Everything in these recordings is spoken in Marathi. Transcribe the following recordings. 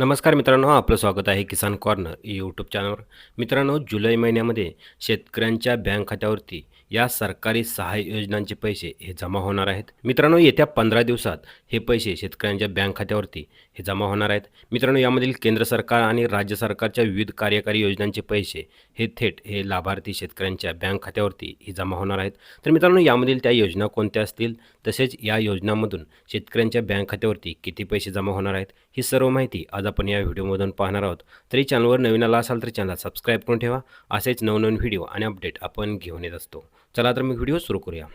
नमस्कार मित्रांनो, आपलं स्वागत आहे किसान कॉर्नर यूट्यूब चॅनलवर. मित्रांनो, जुलै महिन्यामध्ये शेतकऱ्यांच्या बँक खात्यावरती या सरकारी सहाय्य योजनांचे पैसे हे जमा होणार आहेत. मित्रांनो, येत्या 15 दिवसात हे पैसे शेतकऱ्यांच्या बँक खात्यावरती हे जमा होणार आहेत. मित्रांनो, यामधील केंद्र सरकार आणि राज्य सरकारच्या विविध कार्यकारी योजनांचे पैसे हे थेट लाभार्थी शेतकऱ्यांच्या बँक खात्यावरती हे जमा होणार आहेत. तर मित्रांनो, यामधील त्या योजना कोणत्या असतील, तसेच या योजनांमधून शेतकऱ्यांच्या बँक खात्यावरती किती पैसे जमा होणार आहेत, ही सर्व माहिती आज आपण या व्हिडिओमधून पाहणार आहोत. तरी चॅनलवर नवीन आला असाल तर चॅनल सबस्क्राईब करून ठेवा. असेच नवनवीन व्हिडिओ आणि अपडेट आपण घेऊन येत असतो. चला तर मी व्हिडिओ सुरू करूया.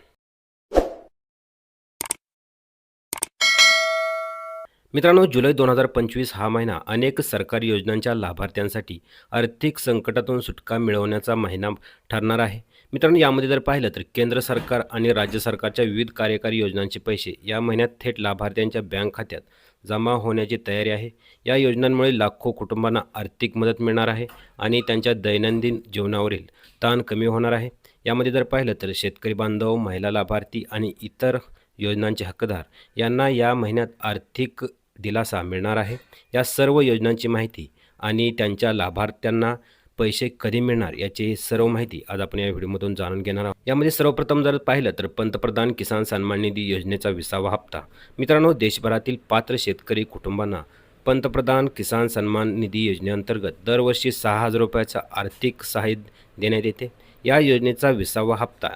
मित्रांनो, जुलै 2025 हा महिना अनेक सरकारी योजनांच्या लाभार्थ्यांसाठी आर्थिक संकटातून सुटका मिळवण्याचा महिना ठरणार आहे. मित्रांनो, यामध्ये जर पाहिलं तर केंद्र सरकार आणि राज्य सरकारच्या विविध कार्यकारी योजनांचे पैसे या महिन्यात थेट लाभार्थ्यांच्या बँक खात्यात जमा होण्याची तयारी आहे. या योजनांमुळे लाखो कुटुंबांना आर्थिक मदत मिळणार आहे आणि त्यांच्या दैनंदिन जीवनावरील ताण कमी होणार आहे. यामध्ये जर पाहिलं तर शेतकरी बांधव, महिला लाभार्थी आणि इतर योजनांचे हकदार यांना या महिन्यात आर्थिक दिलासा मिळणार आहे. या सर्व योजनांची माहिती आणि त्यांच्या लाभार्थ्यांना पैसे कधी मिळणार याची सर्व माहिती आज आपण या व्हिडिओमधून जाणून घेणार आहोत. यामध्ये सर्वप्रथम जर पाहिलं तर पंतप्रधान किसान सन्मान निधी योजनेचा 20वा हप्ता. मित्रांनो, देशभरातील पात्र शेतकरी कुटुंबांना पंतप्रधान किसान सन्मान निधी योजनेअंतर्गत दरवर्षी 6,000 रुपयाचं आर्थिक सहाय्य देण्यात येते. या योजनेचा 20वा हप्ता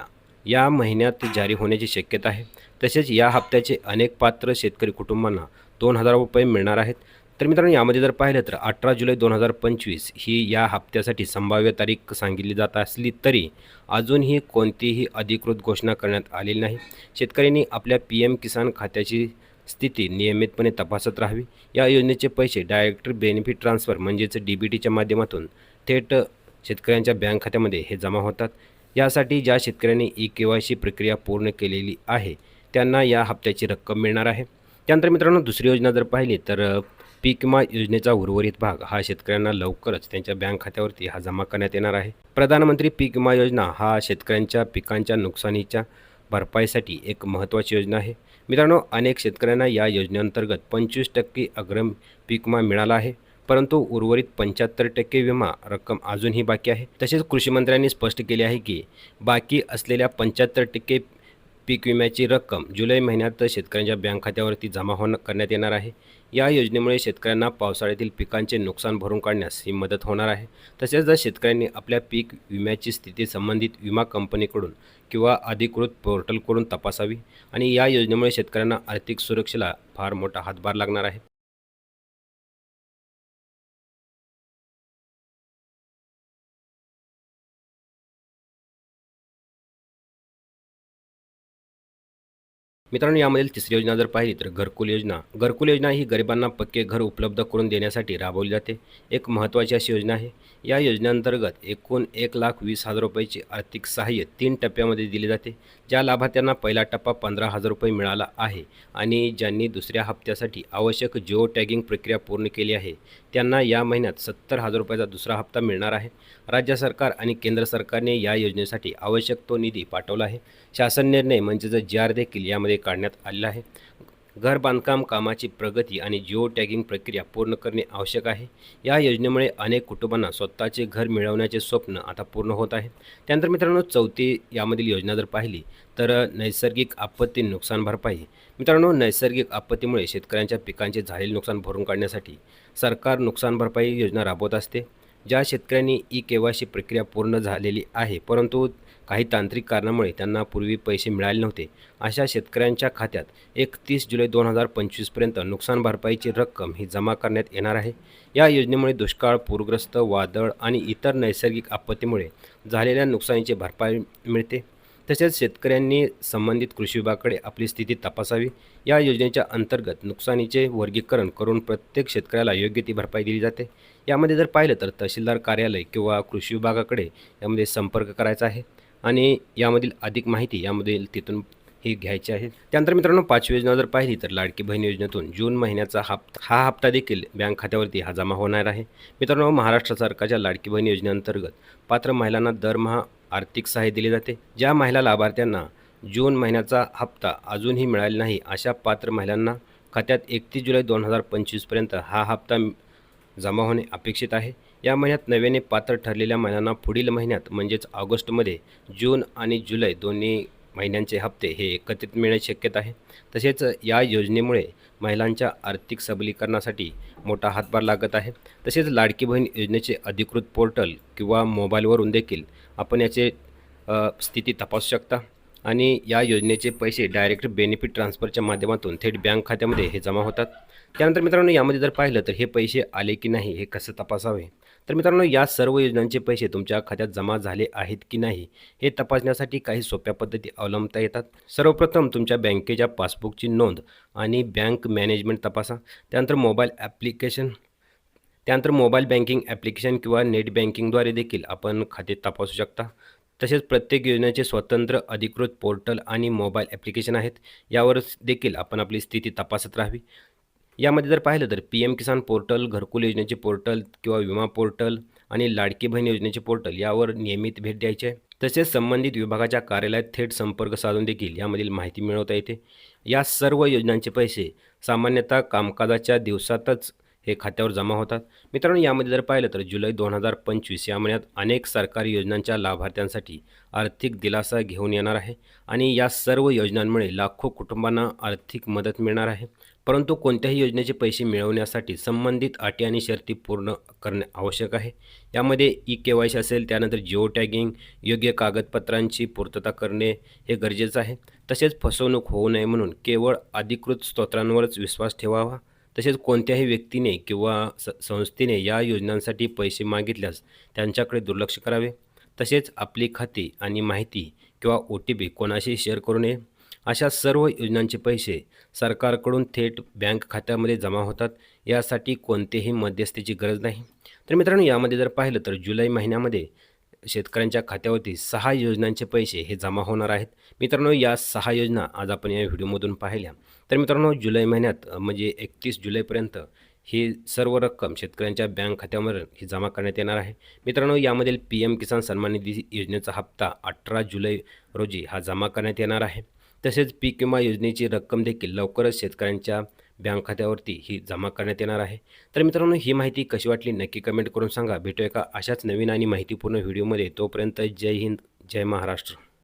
या महिन्यात जारी होण्याची शक्यता आहे. तसेच या हप्त्याचे अनेक पात्र शेतकरी कुटुंबांना 2,000 रुपये मिळणार आहेत. तर मित्रांनो, यामध्ये जर पाहिलं तर 18 जुलै 2025 ही या हप्त्यासाठी संभाव्य तारीख सांगितली जात असली तरी अजूनही कोणतीही अधिकृत घोषणा करण्यात आलेली नाही. शेतकऱ्यांनी आपल्या PM किसान खात्याची स्थिती नियमितपणे तपासत राहावी. या योजनेचे पैसे डायरेक्ट बेनिफिट ट्रान्सफर म्हणजेच DBTच्या माध्यमातून थेट शेतकऱ्यांच्या बँक खात्यामध्ये हे जमा होतात. यासाठी ज्या शेतकऱ्यांनी eKYC प्रक्रिया पूर्ण केलेली आहे त्यांना या हप्त्याची रक्कम मिळणार आहे. त्यानंतर मित्रांनो, दुसरी योजना जर पाहिली तर पीक विमा योजनेचा उर्वरित भाग हा शेतकऱ्यांना लवकरच त्यांच्या बँक खात्यावरती हा जमा करण्यात येणार आहे. प्रधानमंत्री पीक विमा योजना हा शेतकऱ्यांच्या पिकांच्या नुकसानीच्या भरपाईसाठी एक महत्त्वाची योजना आहे. मित्रांनो, अनेक शेतकऱ्यांना या योजनेअंतर्गत 25% अग्रिम पीक विमा मिळाला आहे, परंतु उर्वरित 75% विमा रक्कम अजूनही बाकी आहे. तसेच कृषी मंत्र्यांनी स्पष्ट केले आहे की बाकी असलेल्या 75% पीक विम्याची रक्कम जुलै महिन्यात शेतकऱ्यांच्या बँक खात्यावरती जमा करण्यात येणार आहे. या योजनेमुळे शेतकऱ्यांना पावसाळ्यातील पिकांचे नुकसान भरून काढण्यास ही मदत होणार आहे. तसेच जर शेतकऱ्यांनी आपल्या पीक विम्याची स्थिती संबंधित विमा कंपनीकडून किंवा अधिकृत पोर्टलकडून तपासावी आणि या योजनेमुळे शेतकऱ्यांना आर्थिक सुरक्षेला फार मोठा हातभार लागणार आहे. मित्रांनो, यामधील तिसरी योजना जर पाहिली तर घरकुल योजना ही गरिबांना पक्के घर उपलब्ध करून देण्यासाठी राबवली जाते. एक महत्त्वाची अशी योजना आहे. या योजनेअंतर्गत एकूण 1,20,000 रुपयाची आर्थिक सहाय्य 3 टप्प्यामध्ये दिले जाते. ज्या लाभार्थ्यांना पहिला टप्पा 15,000 रुपये मिळाला आहे आणि ज्यांनी दुसऱ्या हप्त्यासाठी आवश्यक जिओ टॅगिंग प्रक्रिया पूर्ण केली आहे त्यांना या महिन्यात 70,000 रुपयाचा दुसरा हप्ता मिळणार आहे. राज्य सरकार आणि केंद्र सरकारने या योजनेसाठी आवश्यक तो निधी पाठवला आहे. शासन निर्णय म्हणजेच JR देखील यामध्ये काढण्यात आलेला आहे. घर बांधकाम कामाची प्रगती आणि जिओ टॅगिंग प्रक्रिया पूर्ण करणे आवश्यक आहे. या योजनेमुळे अनेक कुटुंबांना स्वतःचे घर मिळवण्याचे स्वप्न आता पूर्ण होत आहे. त्यानंतर मित्रांनो, चौथी यामधील योजना जर पाहिली तर नैसर्गिक आपत्ती नुकसान भरपाई. मित्रांनो, नैसर्गिक आपत्तीमुळे शेतकऱ्यांच्या पिकांचे झालेले नुकसान भरून काढण्यासाठी सरकार नुकसान भरपाई योजना राबवत असते. ज्या शेतकऱ्यांनी eKYC प्रक्रिया पूर्ण झालेली आहे परंतु काही तांत्रिक कारणामुळे त्यांना पूर्वी पैसे मिळाले नव्हते, अशा शेतकऱ्यांच्या खात्यात 31 जुलै 2025पर्यंत नुकसान भरपाईची रक्कम ही जमा करण्यात येणार आहे. या योजनेमुळे दुष्काळ, पूरग्रस्त, वादळ आणि इतर नैसर्गिक आपत्तीमुळे झालेल्या नुकसानीची भरपाई मिळते. तसेच शेतकऱ्यांनी संबंधित कृषी विभागाकडे आपली स्थिती तपासावी. या योजनेच्या अंतर्गत नुकसानीचे वर्गीकरण करून प्रत्येक शेतकऱ्याला योग्य ती भरपाई दिली जाते. यामध्ये जर पाहिलं तर तहसीलदार कार्यालय किंवा कृषी विभागाकडे यामध्ये संपर्क करायचा आहे आणि यामधील अधिक माहिती यामधील तिथून ही घ्यायची आहे. त्यानंतर मित्रांनो, पाचवी योजना जर पाहिली तर लाडकी बहीण योजनेतून जून महिन्याचा हा हप्ता देखील बँक खात्यावरती हा जमा होणार आहे. मित्रांनो, महाराष्ट्र सरकारच्या लाडकी बहीण योजनेअंतर्गत पात्र महिलांना दरमहा आर्थिक सहाय्य दिले जाते. ज्या महिला लाभार्थ्यांना जून महिन्याचा हप्ता अजूनही मिळाला नाही अशा पात्र महिलांना खात्यात 31 जुलै 2025पर्यंत हा हप्ता जमा होणे अपेक्षित आहे. या महिन्यात नव्याने पात्र ठरलेल्या महिलांना पुढील महिन्यात म्हणजेच ऑगस्टमध्ये जून आणि जुलै दोन्ही महिन्यांचे हप्ते हे एकत्रित मिळण्याची शक्यता आहे. तसेच या योजनेमुळे महिलांच्या आर्थिक सबलीकरणासाठी मोठा हातभार लागत आहे. तसेच लाडकी बहीण योजनेचे अधिकृत पोर्टल किंवा मोबाईलवरून देखील आपण याचे स्थिती तपासू शकता आणि या योजनेचे पैसे डायरेक्ट बेनिफिट ट्रान्सफरच्या माध्यमातून थेट बँक खात्यामध्ये हे जमा होतात. त्यानंतर मित्रांनो यामध्ये जर पाहिलं तर हे पैसे आले की नाही हे कसं तपासावे. तर मित्रांनो या सर्व योजनांचे पैसे तुमच्या खात्यात जमा झाले आहेत की नाही हे तपासण्यासाठी काही सोप्या पद्धती अवलंबता येतात. सर्वप्रथम तुमच्या बँकेच्या पासबुकची नोंद आणि बँक मॅनेजमेंट तपासा. त्यानंतर मोबाईल बँकिंग ॲप्लिकेशन किंवा नेट बँकिंगद्वारे देखील आपण खाते तपासू शकता. तसेच प्रत्येक योजनेचे स्वतंत्र अधिकृत पोर्टल आणि मोबाईल ॲप्लिकेशन आहेत. यावर देखील आपण आपली स्थिती तपासत राहावी. यामध्ये जर पाहिलं तर PM किसान पोर्टल, घरकुल योजनेचे पोर्टल किंवा विमा पोर्टल आणि लाडकी बहीण योजनेचे पोर्टल यावर नियमित भेट द्यायची आहे. तसेच संबंधित विभागाच्या कार्यालयात थेट संपर्क साधून देखील यामधील माहिती मिळवता येते. या सर्व योजनांचे पैसे सामान्यतः कामकाजाच्या दिवसातच हे खात्यावर जमा होतात. मित्रांनो यामध्ये जर पाहिलं तर जुलै 2025 या महिन्यात अनेक सरकारी योजनांच्या लाभार्थ्यांसाठी आर्थिक दिलासा घेऊन येणार आहे आणि या सर्व योजनांमुळे लाखो कुटुंबांना आर्थिक मदत मिळणार आहे. परंतु कोणत्याही योजनेचे पैसे मिळवण्यासाठी संबंधित अटी आणि शर्ती पूर्ण करणे आवश्यक आहे. यामध्ये KYC असेल, त्यानंतर जिओ टॅगिंग, योग्य कागदपत्रांची पूर्तता करणे हे गरजेचं आहे. तसेच फसवणूक होऊ नये म्हणून केवळ अधिकृत स्रोतांवरच विश्वास ठेवावा. तसेच कोणत्याही व्यक्तीने किंवा संस्थेने या योजनांसाठी पैसे मागितल्यास त्यांच्याकडे दुर्लक्ष करावे. तसेच आपली खाती आणि माहिती किंवा OTP कोणाशी शेअर करू नये. अशा सर्व योजनांचे पैसे सरकारकडून थेट बँक खात्यामध्ये जमा होतात. यासाठी कोणतेही मध्यस्थीची गरज नाही. तर मित्रांनो यामध्ये जर पाहिलं तर जुलै महिन्यामध्ये शेतकऱ्यांच्या खात्यावरती 6 योजनांचे पैसे हे जमा होणार आहेत. मित्रांनो या 6 योजना आज आपण या व्हिडिओमधून पाहिल्या. तर मित्रांनो जुलै महिन्यात म्हणजे 31 जुलैपर्यंत ही सर्व रक्कम शेतकऱ्यांच्या बँक खात्यावर ही जमा करण्यात येणार आहे. मित्रांनो यामधील PM किसान सन्मान निधी योजनेचा हप्ता 18 जुलै रोजी हा जमा करण्यात येणार आहे. तसेच पीक विमा योजनेची रक्कम देखील लवकरच शेतकऱ्यांच्या बँक खात्यावरती ही जमा करण्यात येणार आहे. तर मित्रांनो ही माहिती कशी वाटली नक्की कमेंट करून सांगा. भेटूया का अशाच नवीन आणि माहितीपूर्ण व्हिडिओमध्ये. तोपर्यंत जय हिंद, जय महाराष्ट्र.